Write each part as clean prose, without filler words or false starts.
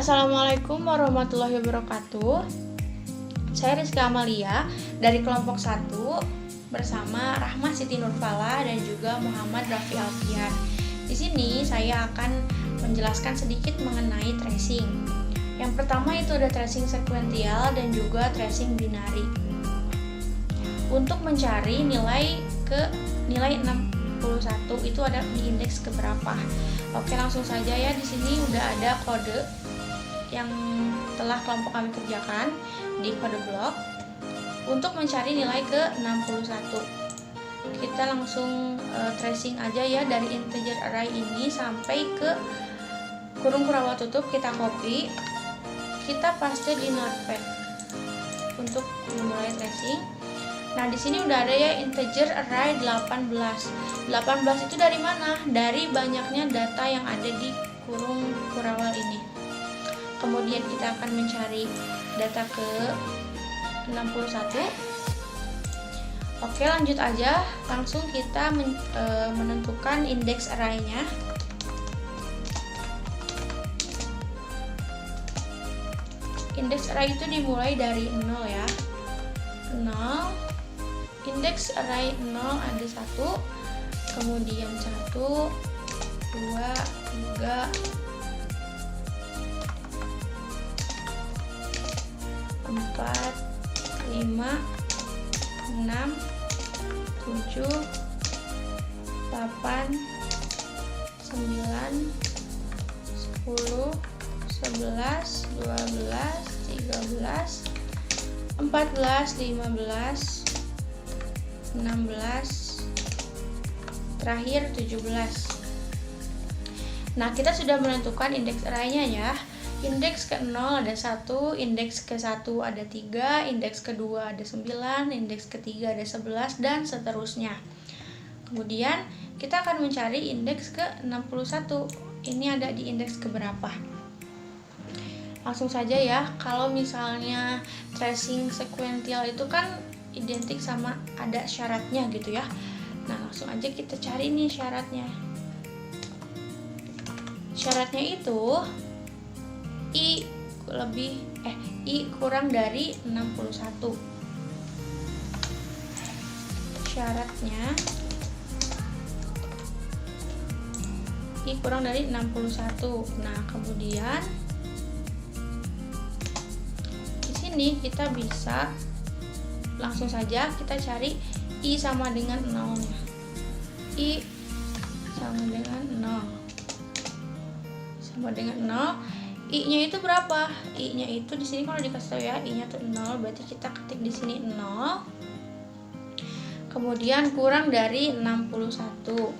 Assalamualaikum warahmatullahi wabarakatuh. Saya Rizka Amalia dari kelompok 1 bersama Rahma Siti Nurfala dan juga Muhammad Rafi Alfian. Di sini saya akan menjelaskan sedikit mengenai tracing. Yang pertama itu ada tracing sekuensial dan juga tracing binari. Untuk mencari nilai 61 itu ada di indeks keberapa. Oke, langsung saja ya. Di sini udah ada kode yang telah kelompok kami kerjakan di kode blok untuk mencari nilai ke 61. Kita langsung tracing aja ya dari integer array ini sampai ke kurung kurang tutup, kita copy, kita paste di notepad untuk memulai tracing. Nah, di sini udah ada ya integer array 18. 18 itu dari mana? Dari banyaknya data yang ada di kurung kurawal ini. Kemudian kita akan mencari data ke 61. Oke, lanjut aja. Langsung kita menentukan indeks array-nya. Indeks array itu dimulai dari 0 ya. 0. Indeks array 0 ada 1. Kemudian 1, 2, 3, 4, 5, 6, 7, 8, 9, 10, 11, 12, 13, 14, 15, 16, terakhir 17. Nah, kita sudah menentukan indeks array-nya ya. Indeks ke-0 ada 1, indeks ke-1 ada 3, indeks ke-2 ada 9, indeks ke-3 ada 11, dan seterusnya. Kemudian kita akan mencari indeks ke-61. Ini ada di indeks keberapa? Langsung saja ya. Kalau misalnya tracing sekuensial itu kan identik sama ada syaratnya gitu ya. Nah, langsung aja kita cari nih syaratnya. Syaratnya itu I kurang dari 61. Syaratnya I kurang dari 61. Nah, kemudian di sini kita bisa langsung saja kita cari I sama dengan 0-nya. I sama dengan 0. Sama dengan 0. I-nya itu berapa? I-nya itu di sini kalau dikasih tahu ya, I-nya tuh 0, berarti kita ketik di sini 0. Kemudian kurang dari 61.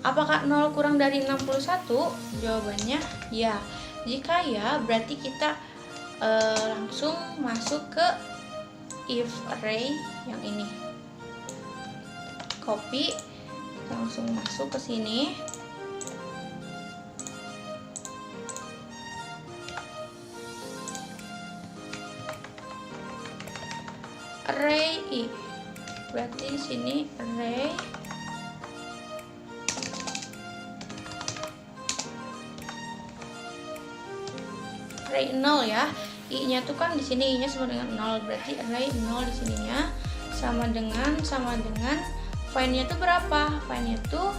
Apakah 0 kurang dari 61? Jawabannya ya. Jika ya, berarti kita langsung masuk ke if array yang ini. Copy, kita langsung masuk ke sini. Array I, berarti di sini array array 0 ya. I-nya tuh kan di sini I-nya sama dengan 0, berarti array 0 di sininya sama dengan find-nya tuh berapa? Find-nya tuh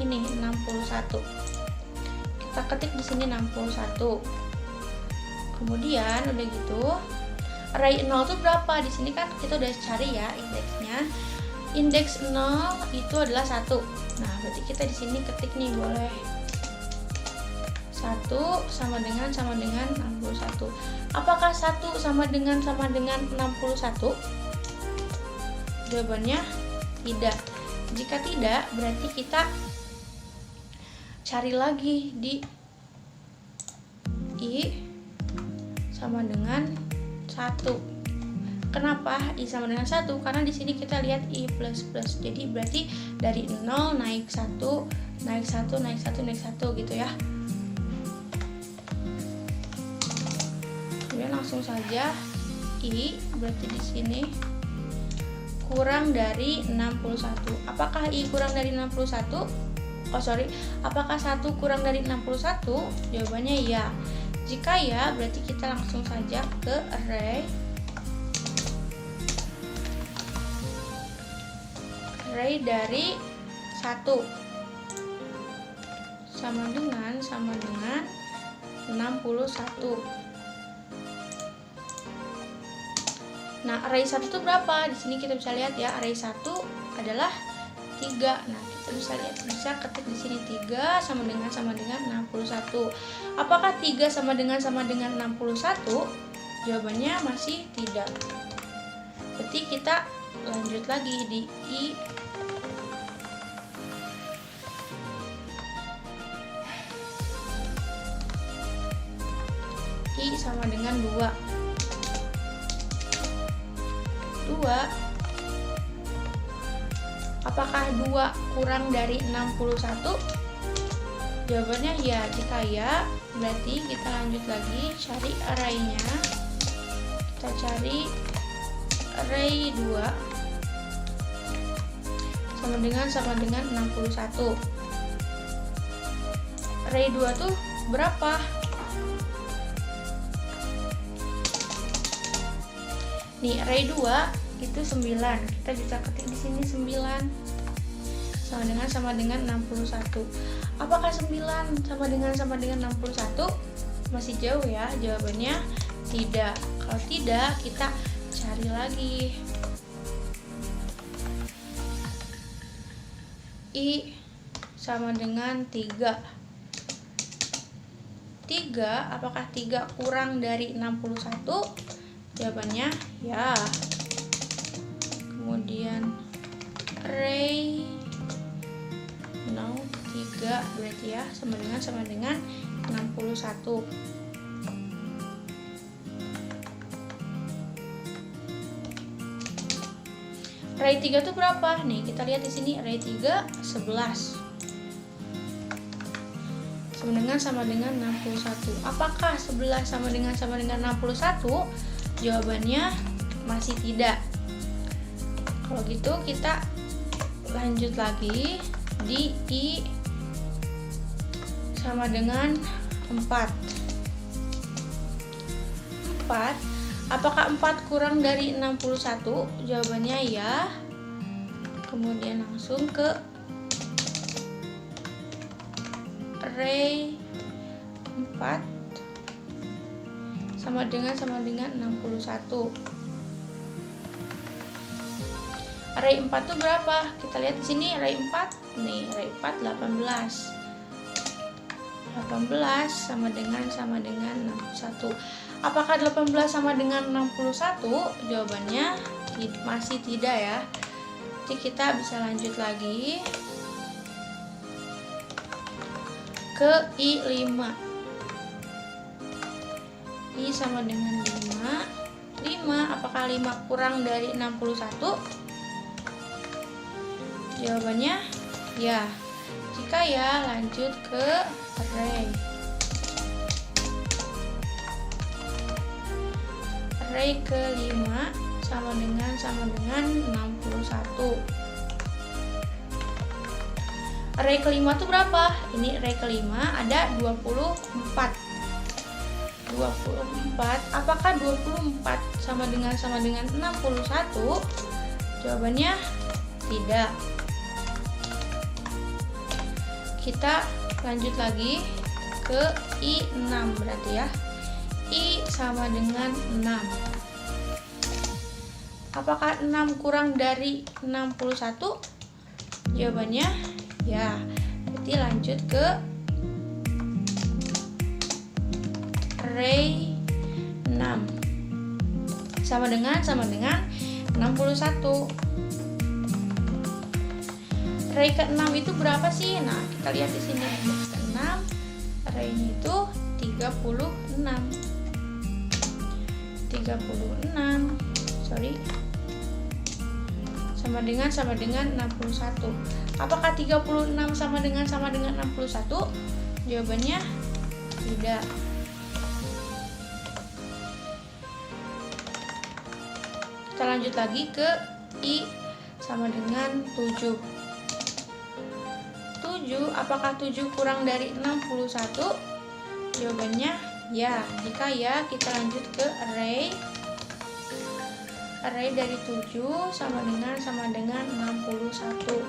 ini 61. Kita ketik di sini 61. Kemudian udah gitu, array 0 itu berapa? Di sini kan kita udah cari ya indeksnya. Indeks 0 itu adalah 1. Nah, berarti kita di sini ketik nih boleh 1 sama dengan 61. Apakah 1 sama dengan 61? Jawabannya tidak. Jika tidak, berarti kita cari lagi di I sama dengan 1. Kenapa I sama dengan 1? Karena di sini kita lihat I plus plus. Jadi berarti dari 0 naik 1, naik 1, naik 1, naik 1 gitu ya. Kemudian langsung saja I berarti di sini kurang dari 61. Apakah I kurang dari 61? apakah 1 kurang dari 61? Jawabannya ya. Jika ya, berarti kita langsung saja ke array dari 1 sama dengan 61. Nah, array 1 itu berapa? Di sini kita bisa lihat ya, array 1 adalah 3. Nah, kita bisa ketik di sini 3 sama dengan 61. Apakah 3 sama dengan 61? Jawabannya masih tidak. Berarti kita lanjut lagi di I sama dengan 2. Apakah 2 kurang dari 61? Jawabannya ya. Jika ya, berarti kita lanjut lagi cari array-nya. Kita cari array 2 sama dengan 61. Array 2 tuh berapa? Nih, array 2 itu 9. Kita bisa ketik di sini 9 sama dengan 61. Apakah 9 sama dengan 61? Masih jauh ya, jawabannya tidak. Kalau tidak, kita cari lagi. I sama dengan 3. Apakah 3 kurang dari 61? Jawabannya ya. Kemudian array 3 berarti ya sama dengan 61. Array 3 itu berapa? Nih, kita lihat di sini array 3 11. Sama dengan 61. Apakah 11 sama dengan 61? Jawabannya masih tidak. Kalau gitu kita lanjut lagi di I sama dengan 4. Apakah 4 kurang dari 61? Jawabannya ya. Kemudian langsung ke array 4 sama dengan 61. Array 4 itu berapa? Kita lihat di sini array 4. Nih, array 4 18. 18 sama dengan 61. Apakah 18 sama dengan 61? Jawabannya masih tidak ya. Jadi kita bisa lanjut lagi ke I5. I sama dengan 5. Apakah 5 kurang dari 61? Jawabannya ya. Jika ya, lanjut ke array ke-5 sama dengan 61. Array ke-5 itu berapa? Ini array ke-5 ada 24. Apakah 24 sama dengan 61? Jawabannya tidak. Kita lanjut lagi ke I6 berarti ya. I sama dengan 6. Apakah 6 kurang dari 61? Jawabannya ya. Berarti lanjut ke array 6 sama dengan 61. Array ke-6 itu berapa sih? Nah, kita lihat di sini ke-6 array-nya itu 36. Sama dengan 61. Apakah 36 sama dengan 61? Jawabannya tidak. Kita lanjut lagi ke I sama dengan 7. 7. Apakah 7 kurang dari 61? Jawabannya ya. Jika ya, kita lanjut ke array. Array dari 7 sama dengan 61.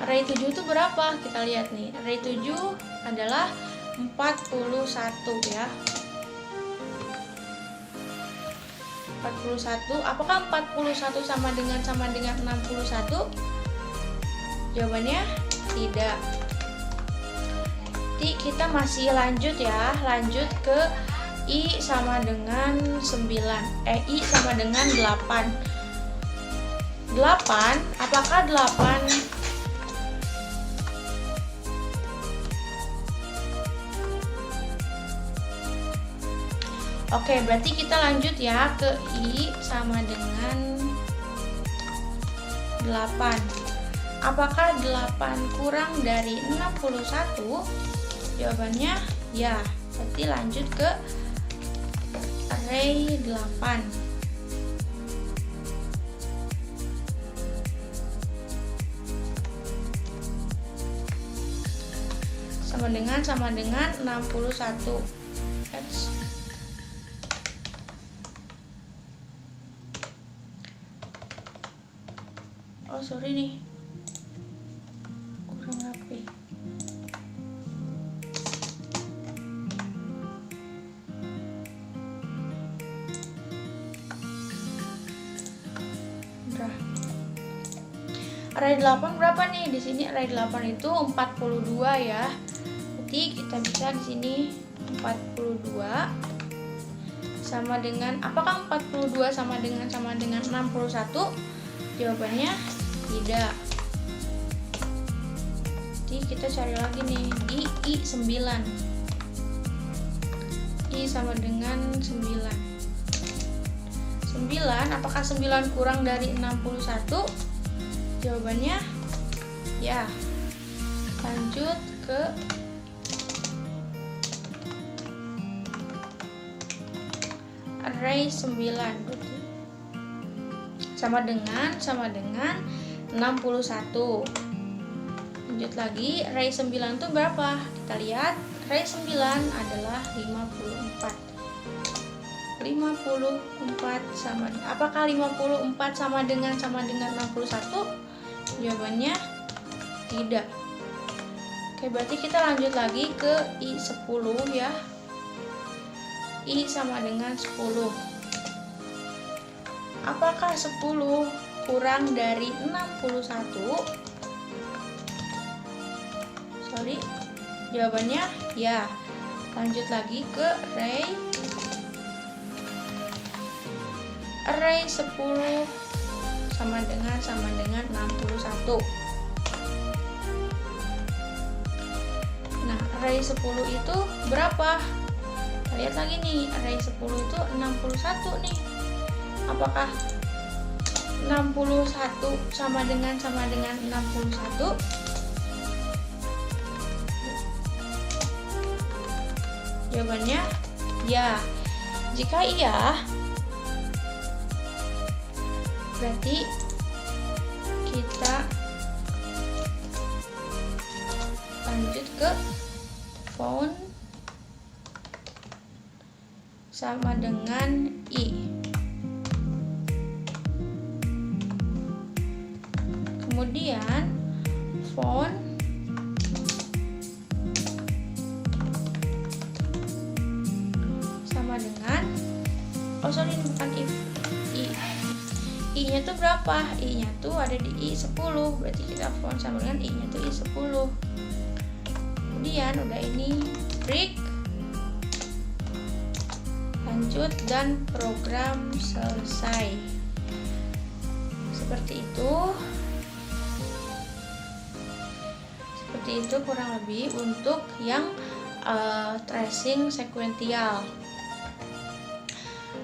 Array 7 itu berapa? Kita lihat nih. Array 7 adalah 41 ya. 41. Apakah 41 sama dengan 61? Jawabannya tidak. Jadi kita masih lanjut ya. Lanjut ke I sama dengan 9. I sama dengan 8. 8, apakah 8 Oke, berarti kita lanjut ya ke I sama dengan 8. Apakah 8 kurang dari 61? Jawabannya ya. Berarti lanjut ke array 8. Sama dengan 61. Oh sorry nih, kurang rapi. Udah. Array 8 berapa nih? Di sini array 8 itu 42 ya. Jadi kita bisa di sini 42 sama dengan, apakah 42 sama dengan 61? Jawabannya tidak. Jadi kita cari lagi nih di I 9. I sama dengan 9. 9, apakah 9 kurang dari 61? Jawabannya ya. Lanjut ke array 9. Sama dengan 61. Lanjut lagi, array 9 itu berapa? Kita lihat, array 9 adalah 54. 54 sama, apakah 54 sama dengan 61? Jawabannya tidak. Oke, berarti kita lanjut lagi ke I 10 ya. I sama dengan 10. Apakah 10 kurang dari 61? Sorry, jawabannya ya. Lanjut lagi ke array 10 sama dengan 61. Nah, array 10 itu berapa? Kita lihat lagi nih, array 10 itu 61 nih. Apakah 61 sama dengan 61? Jawabannya ya. Jika iya, berarti kita lanjut ke found sama dengan I. Kemudian found sama dengan, oh sorry, ini bukan if, I nya tuh berapa? I nya tuh ada di I 10. Berarti kita found sama dengan I nya tuh I 10. Kemudian udah ini break, lanjut, dan program selesai. Seperti itu. Seperti itu kurang lebih untuk yang tracing sekuensial.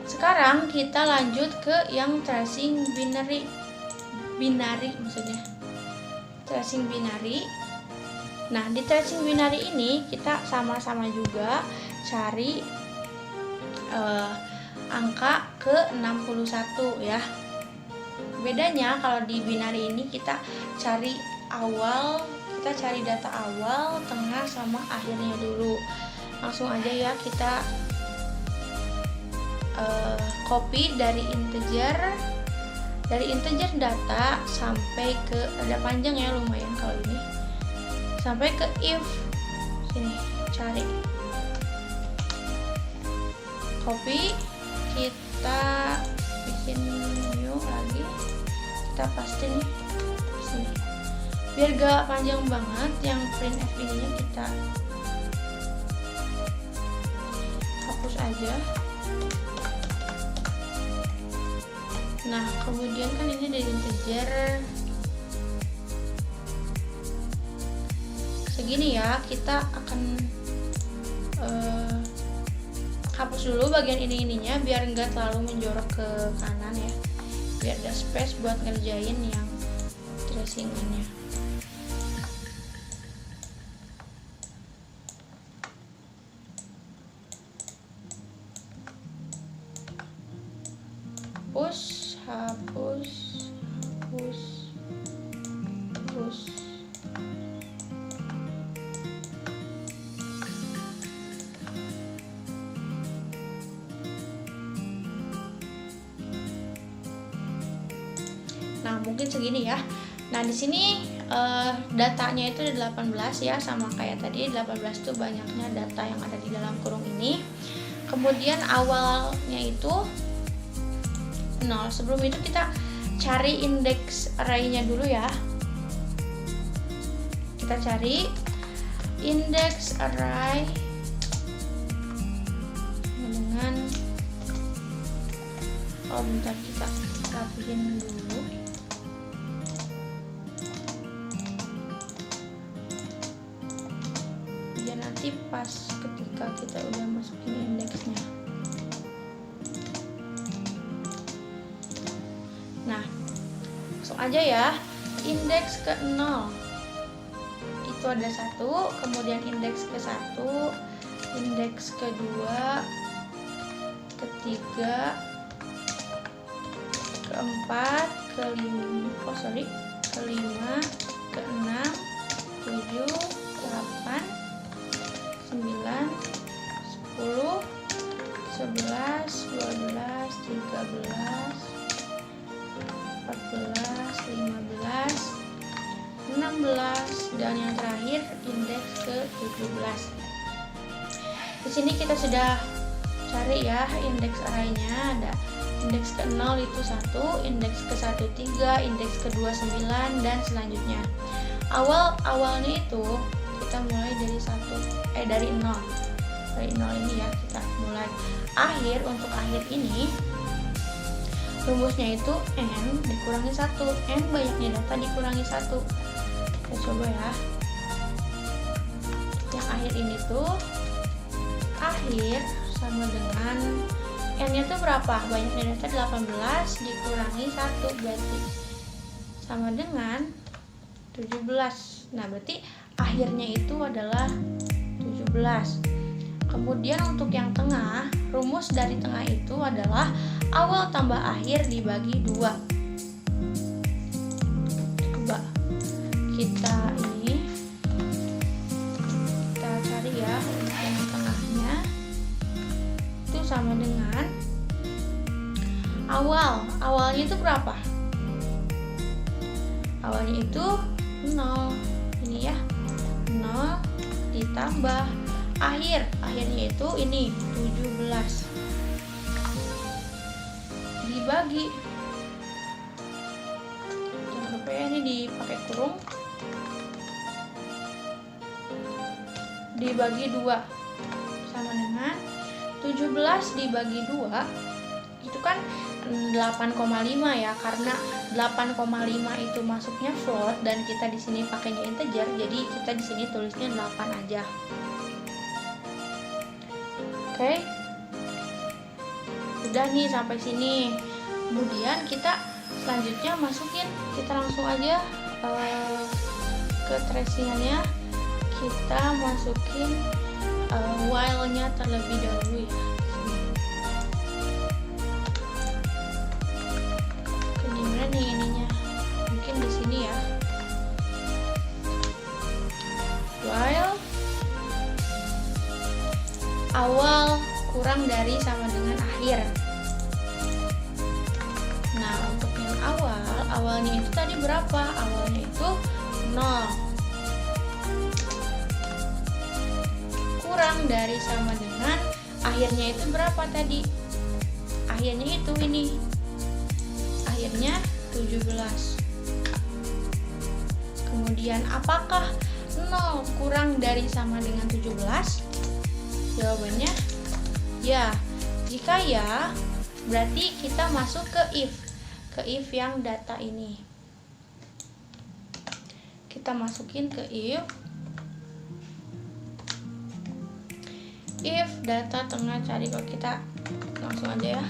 Sekarang kita lanjut ke yang tracing binary maksudnya. Tracing binary. Nah, di tracing binary ini kita sama-sama juga cari angka ke 61 ya. Bedanya kalau di binary ini kita cari awal, kita cari data awal, tengah, sama akhirnya dulu. Langsung aja ya, kita copy dari integer data sampai ke, ada panjang ya lumayan kalau ini, sampai ke if. Sini cari, copy, kita bikin new lagi, kita paste nih sini biar gak panjang banget. Yang printf ininya kita hapus aja. Nah, kemudian kan ini dari integer segini ya, kita akan hapus dulu bagian ininya biar enggak terlalu menjorok ke kanan ya, biar ada space buat ngerjain yang tracingannya. Hapus. Nah, mungkin segini ya. Nah, di sini datanya itu ada 18 ya, sama kayak tadi 18 itu banyaknya data yang ada di dalam kurung ini. Kemudian awalnya itu 0. Sebelum itu kita cari indeks array-nya dulu ya. Kita cari indeks array dengan bentar, kita rapihin dulu. Biar nanti pas ketika kita udah masukin indeksnya. Nah, langsung aja ya. Indeks ke 0 itu ada 1, kemudian indeks ke 1, indeks ke 2, ke 3, ke 4, ke 5, ke 5, ke 6, 7, 8, 9, 10, 11, 12, 13, 14, 15, 16, dan yang terakhir indeks ke 17. Di sini kita sudah cari ya indeks array-nya, ada indeks ke 0 itu 1, indeks ke 1 3, indeks ke 2 9, dan selanjutnya. Awalnya itu kita mulai dari 0. Dari 0 ini ya kita mulai. Untuk akhir ini rumusnya itu n dikurangi 1, n banyaknya data dikurangi 1. Kita coba ya. Yang akhir ini tuh akhir sama dengan n-nya tuh berapa? Banyaknya data 18 dikurangi 1 berarti sama dengan 17. Nah, berarti akhirnya itu adalah 17. Kemudian untuk yang tengah, rumus dari tengah itu adalah awal tambah akhir dibagi 2. Coba kita cari ya untuk yang tengahnya. Itu sama dengan awalnya itu berapa? Awalnya itu 0. Ini ya, 0 ditambah akhirnya itu ini 17 dibagi, jangan lupa ya ini dipakai kurung, dibagi 2 sama dengan 17 dibagi 2 itu kan 8,5 ya, karena 8,5 itu masuknya float dan kita di sini pakainya integer, jadi kita di sini tulisnya 8 aja. Oke, udah nih sampai sini. Kemudian kita selanjutnya kita langsung aja ke tracingannya. Kita masukin while-nya terlebih dahulu ya. Gimana nih ininya? Mungkin di sini ya. dari sama dengan akhir. Nah, untuk yang awalnya itu tadi berapa? Awalnya itu 0. Kurang dari sama dengan akhirnya itu berapa tadi? Akhirnya itu ini. Akhirnya 17. Kemudian apakah 0 kurang dari sama dengan 17? Jawabannya ya. Jika ya, berarti kita masuk ke if yang data ini. Kita masukin ke if data tengah cari. Kalau kita langsung aja ya,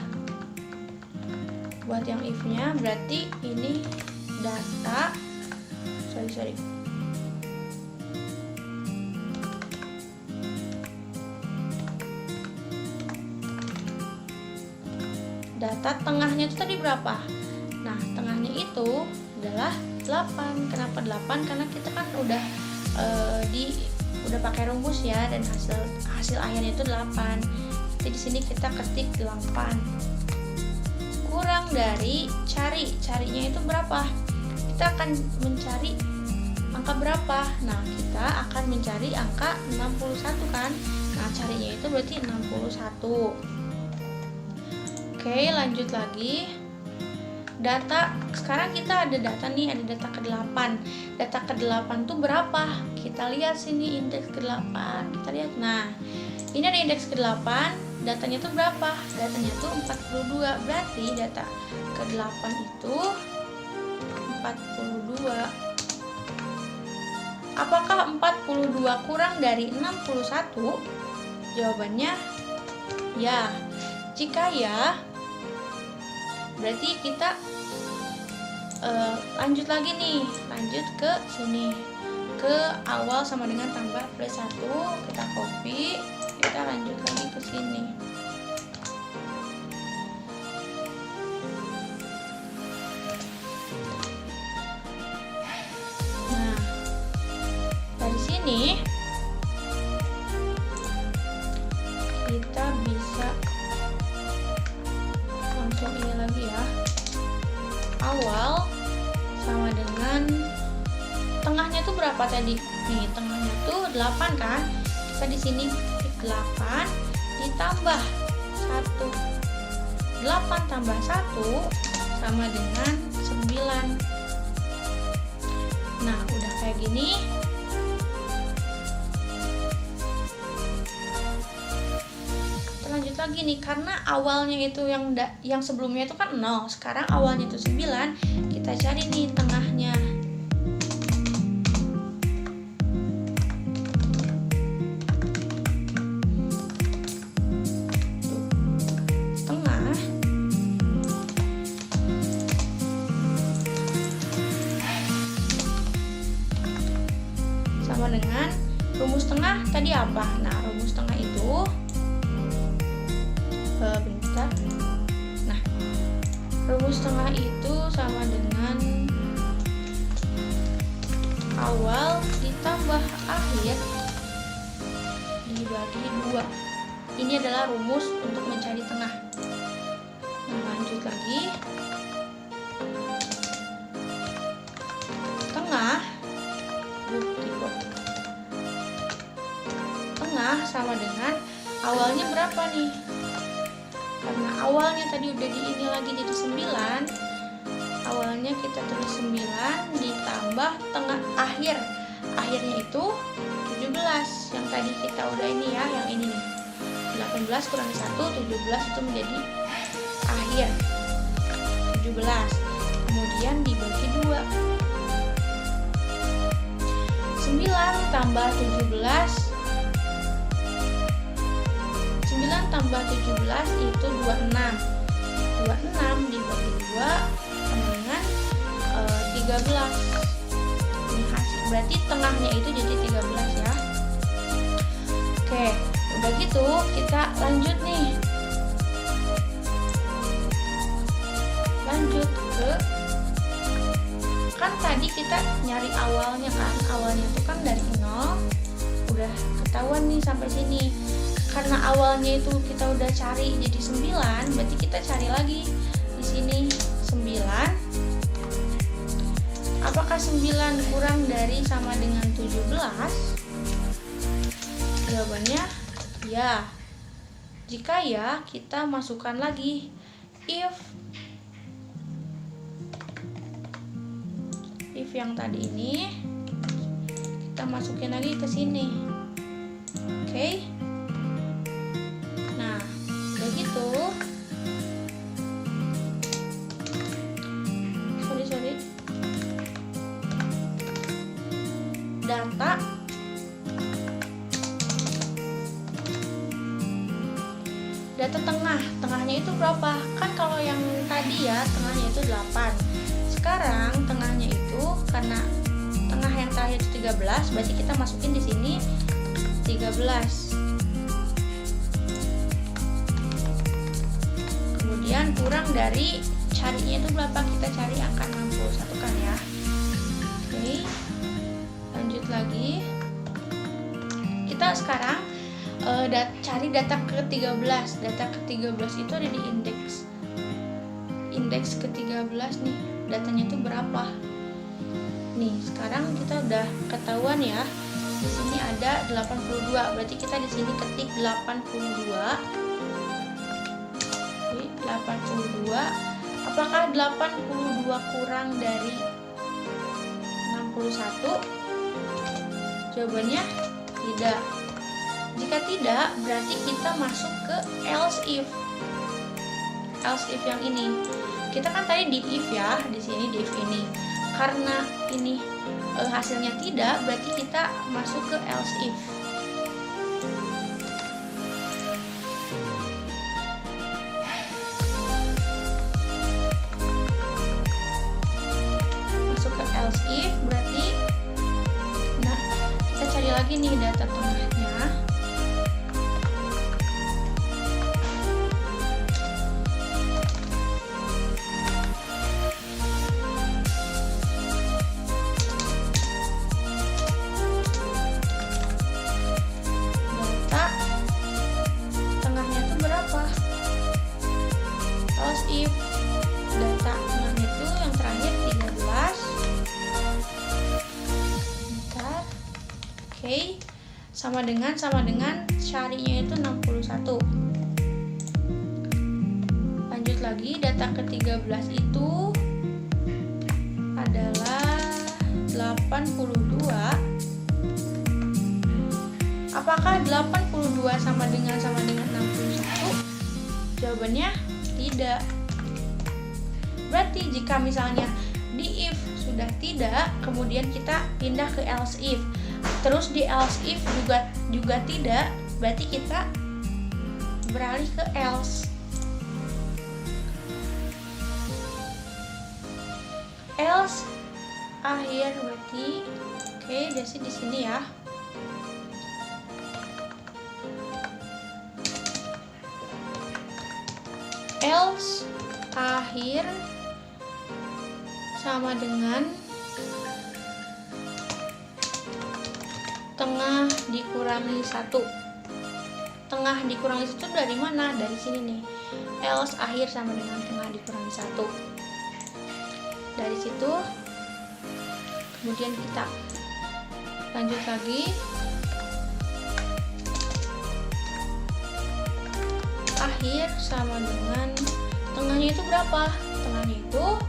buat yang if-nya, berarti ini data data tengahnya itu tadi berapa? Nah, tengahnya itu adalah 8. Kenapa 8? Karena kita kan udah pakai rumus ya, dan hasil akhirnya itu 8. Jadi di sini kita ketik 8. Kurang dari carinya itu berapa? Kita akan mencari angka berapa? Nah, kita akan mencari angka 61 kan? Nah, carinya itu berarti 61. Oke, lanjut lagi. Data, sekarang kita ada data nih, ada data ke-8. Data ke-8 tuh berapa? Kita lihat sini indeks ke-8. Kita lihat. Nah, ini ada indeks ke-8, datanya tuh berapa? Datanya tuh 42. Berarti data ke-8 itu 42. Apakah 42 kurang dari 61? Jawabannya ya. Jika ya, berarti kita lanjut lagi nih, lanjut ke sini, ke awal sama dengan tambah plus 1. Kita copy, kita lanjut lagi ke sini. Nah, dari sini kita bisa langsung ini lagi ya, awal sama dengan tengahnya tuh berapa tadi? Nih, tengahnya tuh 8 kan? Kita di sini 8 ditambah 1. 8 tambah 1 sama dengan 9. Nah, udah kayak gini. Lanjut lagi nih, karena awalnya itu yang sebelumnya itu kan 0, sekarang awalnya itu 9, kita cari nih tengahnya. Tengah sama dengan rumus tengah tadi apa? Nah, rumus tengah itu bentar. Nah, rumus tengah itu sama dengan awal ditambah akhir dibagi 2. Ini adalah rumus untuk mencari tengah. Nah, lanjut lagi. Tengah sama dengan awalnya berapa nih? Karena awalnya tadi udah di ini lagi jadi 9, awalnya kita tulis 9 ditambah tengah akhirnya itu 17. Yang tadi kita udah ini ya, yang ini nih, 18 kurang 1, 17 itu menjadi akhir 17. Kemudian dibagi 2, 9 tambah 17, 9 tambah 17 itu 26. 26 dibagi 2 sama dengan 13. Ini hasil. Berarti tengahnya itu jadi 13 ya. Oke, udah gitu kita lanjut nih. Lanjut ke, kan tadi kita nyari awalnya kan. Awalnya itu kan dari 0. Udah ketahuan nih sampai sini. karena awalnya itu kita udah cari jadi 9, berarti kita cari lagi di sini 9. Apakah 9 kurang dari sama dengan 17? Jawabannya ya. Jika ya, kita masukkan lagi if yang tadi ini kita masukin lagi ke sini. Oke. Nah, udah gitu. Sorry. Data tengahnya itu berapa? Kan kalau yang tadi ya, tengahnya itu 8. Sekarang tengahnya itu karena tengah yang terakhir itu 13, berarti kita masukin di sini 13. Kemudian kurang dari carinya itu berapa? Kita cari angka 61 kan ya. Oke. Lanjut lagi. Kita sekarang cari data ke-13. Data ke-13 itu ada di indeks ke-13 nih. Datanya itu berapa? Nih, sekarang kita udah ketahuan ya. Di sini ada 82. Berarti kita di sini ketik 82. Oke, 82. Apakah 82 kurang dari 61? Jawabannya tidak. Jika tidak, berarti kita masuk ke else if yang ini. Kita kan tadi di if ya, di sini di if ini. Karena ini hasilnya tidak, berarti kita masuk ke else if. Masuk ke else if berarti, nah kita cari lagi nih data tengahnya. Sama dengan carinya itu 61. Lanjut lagi, data ke-13 itu adalah 82. Apakah 82 sama dengan 61? Jawabannya tidak. Berarti jika misalnya di if sudah tidak, kemudian kita pindah ke else if. Terus di else if juga tidak, berarti kita beralih ke else. Else akhir berarti oke, jadi di sini ya. Else akhir sama dengan tengah dikurangi 1. Tengah dikurangi 1 dari mana? Dari sini nih. Else akhir sama dengan tengah dikurangi 1. Dari situ kemudian kita lanjut lagi. Akhir sama dengan tengahnya itu berapa? Tengahnya itu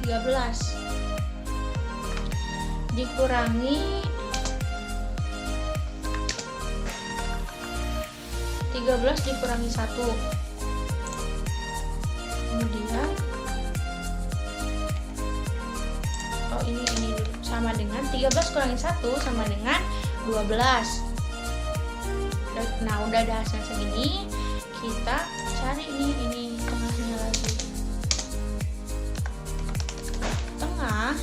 13 dikurangi 13 dikurangi 1. Kemudian ini sama dengan 13 kurangi 1 sama dengan 12. Nah, udah ada hasil segini, kita cari nih ini tengahnya lagi. Tengah.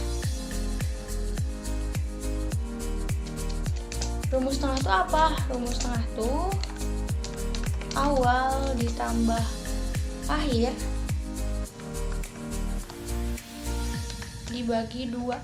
Rumus tengah itu apa? Rumus tengah tuh awal ditambah akhir dibagi 2.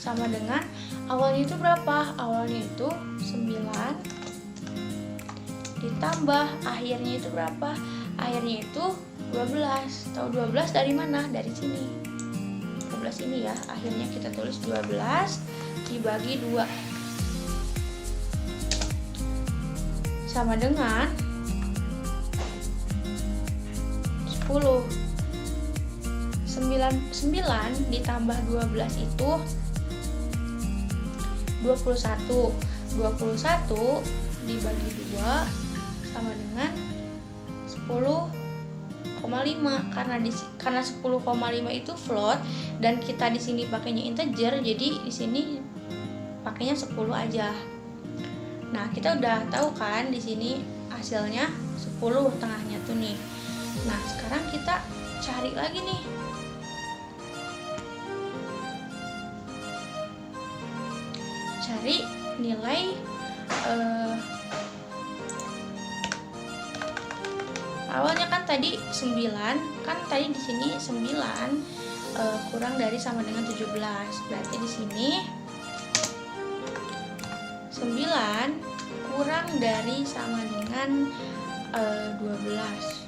sama dengan awalnya itu berapa? Awalnya itu 9 ditambah akhirnya itu berapa? Akhirnya itu 12. Tahu 12 dari mana? Dari sini. 12 ini ya. Akhirnya kita tulis 12 dibagi 2 sama dengan 10. 9 ditambah 12 itu 21. 21 dibagi 2 sama dengan 10,5. Karena 10,5 itu float dan kita di sini pakainya integer, jadi di sini pakainya 10 aja. Nah, kita udah tahu kan di sini hasilnya 10 tengahnya tuh nih. Nah, sekarang kita cari lagi nih. Cari nilai awalnya kan tadi 9, kan tadi di sini 9 kurang dari sama dengan 17. Berarti di sini 9 kurang dari sama dengan 12.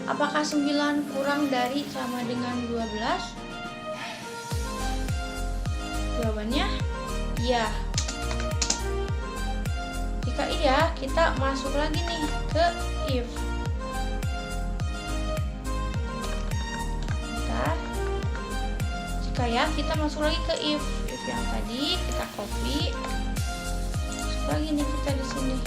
Apakah 9 kurang dari sama dengan 12? Jawabannya iya. Jika iya, kita masuk lagi nih ke if. Bentar. Jika ya, kita masuk lagi ke if. If yang tadi kita copy. Masuk lagi nih kita di sini.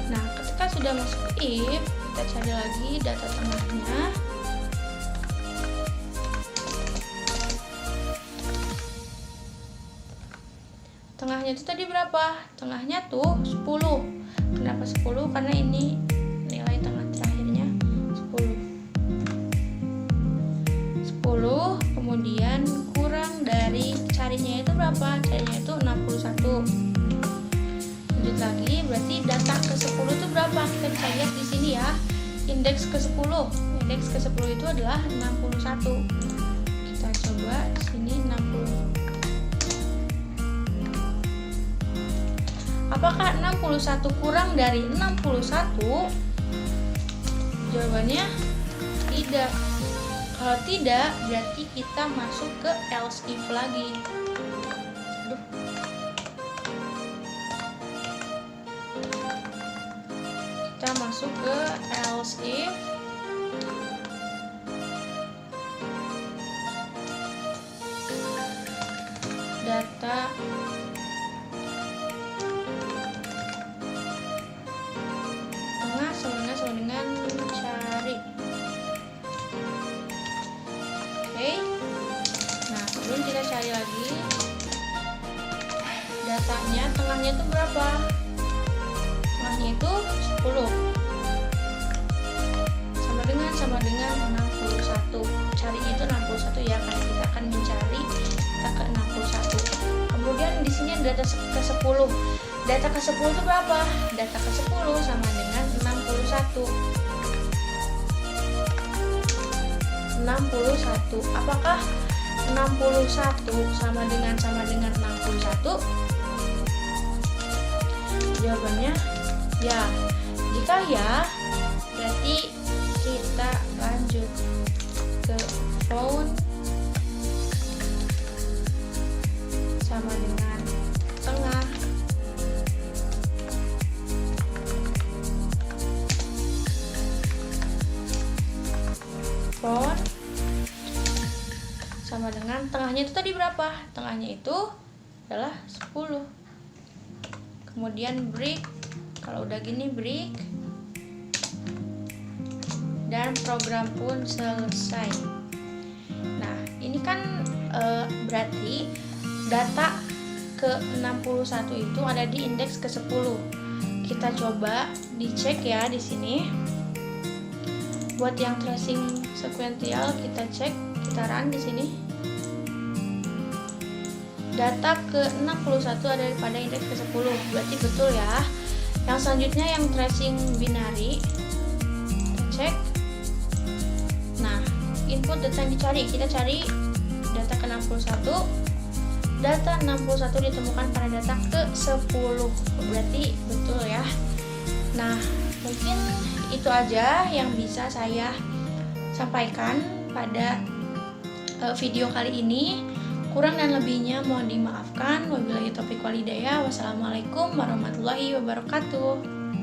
Nah, ketika sudah masuk if, kita cari lagi data tengahnya. Tengahnya itu tadi berapa? Tengahnya tuh 10. Kenapa 10? Karena ini nilai tengah terakhirnya 10. 10 kemudian kurang dari carinya itu berapa? Carinya itu 61. Lanjut lagi, berarti data ke-10 itu berapa? Kita bisa lihat di sini ya. Indeks ke-10. Indeks ke-10 itu adalah 61. Kita coba di sini 60. Apakah 61 kurang dari 61? Jawabannya tidak. Kalau tidak, berarti kita masuk ke else if lagi. Kita masuk ke else if. Data sama dengan cari. Oke. Nah, kemudian kita cari lagi datanya. Tengahnya itu berapa? Tengahnya itu 10 sama dengan 61. Carinya itu 61 ya, karena kita akan mencari data ke 61. Kemudian di sini ada data ke-10. Data ke-10 itu berapa? Data ke-10 sama dengan 61. 61. Apakah 61 sama dengan 61? Jawabannya ya. Jika ya, berarti kita lanjut ke found sama dengan tengah. Found sama dengan tengahnya itu tadi berapa? Tengahnya itu adalah 10. Kemudian break. Kalau udah gini break. Dan program pun selesai. Nah, ini kan berarti data ke-61 itu ada di indeks ke-10. Kita coba dicek ya di sini. Buat yang tracing sekuensial kita cek, kita run di sini. Data ke-61 ada pada indeks ke-10. Berarti betul ya. Yang selanjutnya yang tracing binary. cek. Nah, input data yang dicari, kita cari data ke-61. Data 61 ditemukan pada data ke-10. Berarti betul ya. Nah, mungkin itu aja yang bisa saya sampaikan pada video kali ini. Kurang dan lebihnya mohon dimaafkan. Wabillahi taufiq wal hidayah. Wassalamualaikum warahmatullahi wabarakatuh.